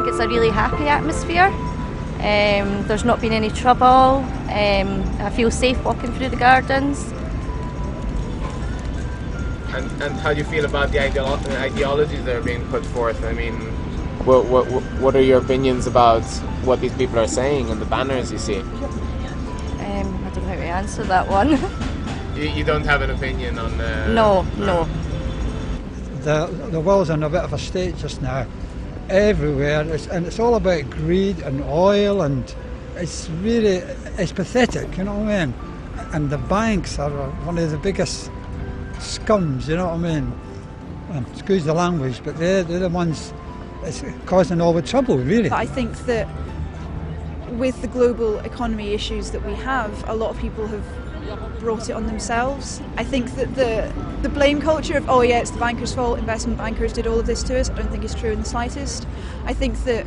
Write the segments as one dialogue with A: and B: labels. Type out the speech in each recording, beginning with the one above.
A: think it's a really happy atmosphere. There's not been any trouble. I feel safe walking through the gardens.
B: And how do you feel about the ideologies that are being put forth? I mean, what are your opinions about what these people are saying and the banners you see?
A: I don't know how to answer that one.
B: You don't have an opinion on the...
A: No.
C: The world's in a bit of a state just now. Everywhere, and it's all about greed and oil, and it's pathetic, you know what I mean? And the banks are one of the biggest scums, you know what I mean? Excuse the language, but they're the ones that's causing all the trouble, really.
D: I think that with the global economy issues that we have, a lot of people have brought it on themselves. I think that the blame culture of, oh yeah, it's the bankers' fault, investment bankers did all of this to us, I don't think it's true in the slightest. I think that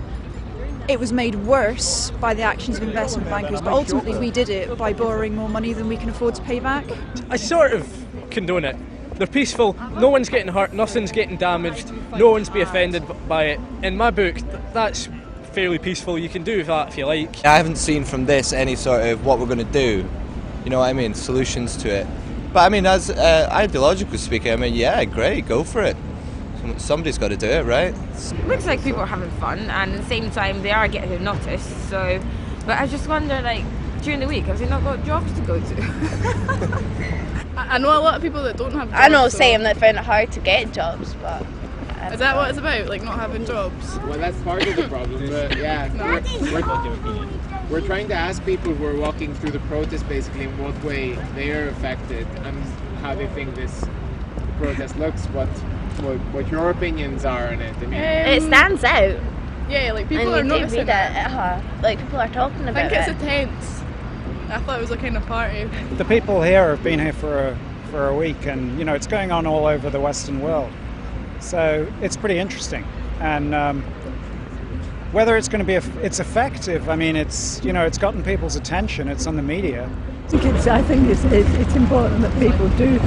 D: it was made worse by the actions of investment bankers, but ultimately we did it by borrowing more money than we can afford to pay back.
E: I sort of condone it. They're peaceful, no one's getting hurt, nothing's getting damaged, no one's be offended by it. In my book, that's fairly peaceful. You can do that if you like.
F: I haven't seen from this any sort of what we're going to do, you know what I mean, solutions to it. But I mean, as ideologically speaking, I mean, yeah, great, go for it. Somebody's got to do it, right?
G: It looks like people are having fun, and at the same time they are getting noticed. So, but I just wonder, like, during the week, have they not got jobs to go to?
H: I know a lot of people that don't have jobs.
I: I know, same, that find it hard to get jobs, but...
H: Is that what it's about, like not having jobs?
B: Well, that's part of the problem, but yeah, we're trying to ask people who are walking through the protest basically in what way they are affected and how they think this protest looks, what your opinions are on it. I mean,
I: it stands out.
H: Yeah, like people are noticing
I: it. Like people are talking about it.
H: I think it's intense. I thought it was a kind of party.
J: The people here have been here for a week, and you know it's going on all over the Western world. So it's pretty interesting, and whether it's going to be it's effective. I mean, it's gotten people's attention. It's on the media.
K: I think it's important that people do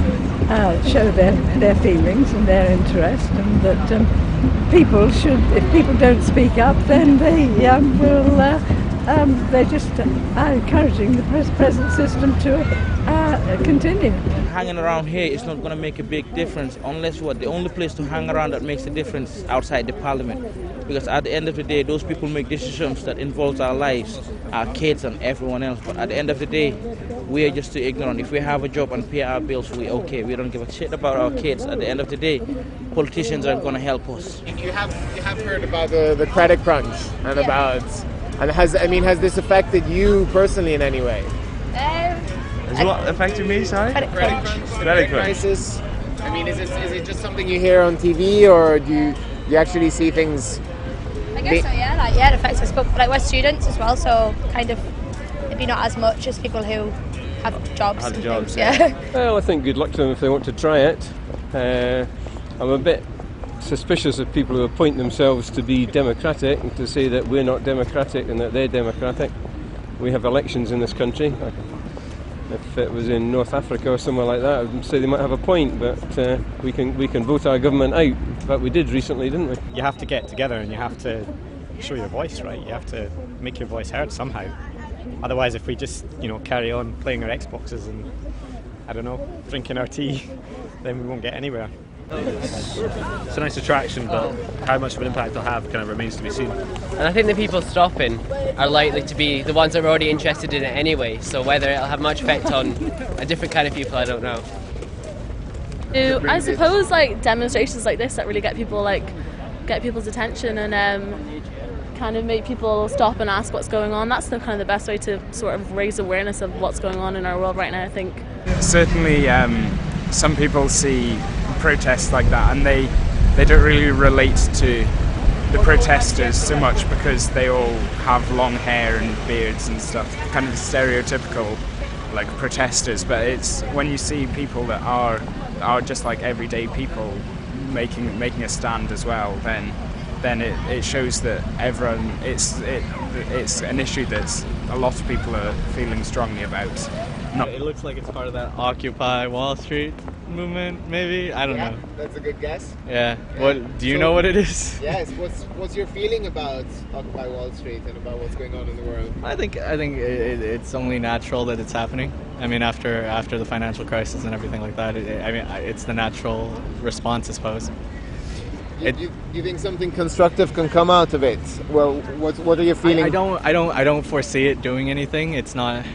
K: show their feelings and their interest, and that people should. If people don't speak up, then they will. They're just encouraging the present system to continue.
L: Hanging around here is not going to make a big difference unless the only place to hang around that makes a difference is outside the parliament. Because at the end of the day, those people make decisions that involve our lives, our kids and everyone else. But at the end of the day, we are just too ignorant. If we have a job and pay our bills, we're okay. We don't give a shit about our kids. At the end of the day, politicians aren't going to help us.
B: You have heard about the credit crunch and about... And has this affected you personally in any way?
M: Has what affected me, sorry?
B: Credit crisis. I mean, is it just something you hear on TV, or do you actually see things?
I: I guess so, yeah. It affects us, but like we're students as well, so kind of maybe not as much as people who have jobs. Yeah.
N: Well, I think good luck to them if they want to try it. I'm a bit suspicious of people who appoint themselves to be democratic and to say that we're not democratic and that they're democratic. We have elections in this country. If it was in North Africa or somewhere like that, I would say they might have a point, but we can vote our government out. But we did recently, didn't we?
O: You have to get together and you have to show your voice, right? You have to make your voice heard somehow. Otherwise, if we just carry on playing our Xboxes and I don't know, drinking our tea, then we won't get anywhere.
P: It's a nice attraction, but how much of an impact it'll have kind of remains to be seen.
Q: And I think the people stopping are likely to be the ones that are already interested in it anyway, so whether it'll have much effect on a different kind of people, I don't know.
R: I suppose like demonstrations like this that really get people's attention and kind of make people stop and ask what's going on. That's kind of the best way to sort of raise awareness of what's going on in our world right now, I think.
S: Certainly some people see protests like that and they don't really relate to the protesters so much because they all have long hair and beards and stuff, kind of stereotypical like protesters, but it's when you see people that are just like everyday people making a stand as well, then it shows that everyone it's an issue that a lot of people are feeling strongly about.
T: It looks like it's part of that Occupy Wall Street movement, maybe? I don't know.
B: That's a good guess.
T: Yeah. What do you know what it is?
B: Yes. What's your feeling about Occupy Wall Street and about what's going on in the world?
T: I think it's only natural that it's happening. I mean, after the financial crisis and everything like that, it's the natural response, I suppose.
B: Do you think something constructive can come out of it? Well, what are you feeling?
T: I don't foresee it doing anything. It's not,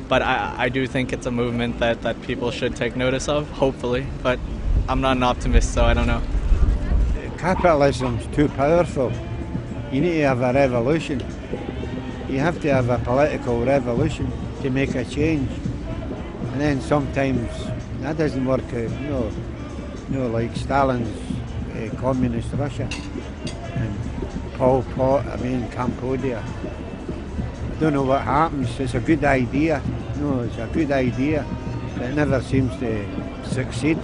T: but I do think it's a movement that people should take notice of, hopefully. But I'm not an optimist, so I don't know.
U: Capitalism's too powerful. You need to have a revolution. You have to have a political revolution to make a change. And then sometimes that doesn't work out. No, like Stalin's communist Russia and Pol Pot, Cambodia. I don't know what happens. It's a good idea. No, it's a good idea, but it never seems to succeed.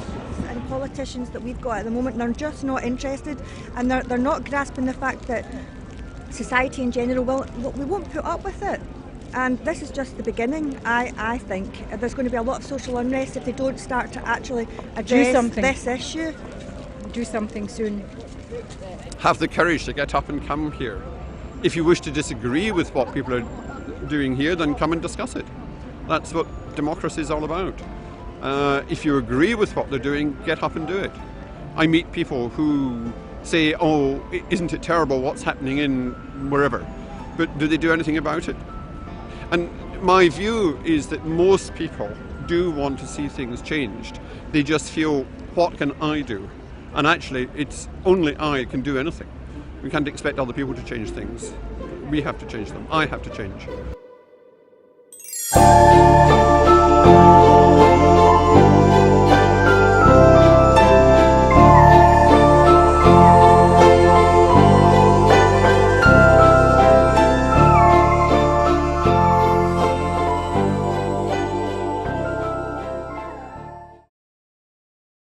V: And politicians that we've got at the moment, they're just not interested, and they're not grasping the fact that society in general we won't put up with it. And this is just the beginning. I think there's going to be a lot of social unrest if they don't start to actually address this issue.
W: Do something soon.
X: Have the courage to get up and come here. If you wish to disagree with what people are doing here, then come and discuss it. That's what democracy is all about. If you agree with what they're doing, get up and do it. I meet people who say, oh, isn't it terrible what's happening in wherever? But do they do anything about it? And my view is that most people do want to see things changed. They just feel, what can I do? And actually, it's only I can do anything. We can't expect other people to change things. We have to change them. I have to change.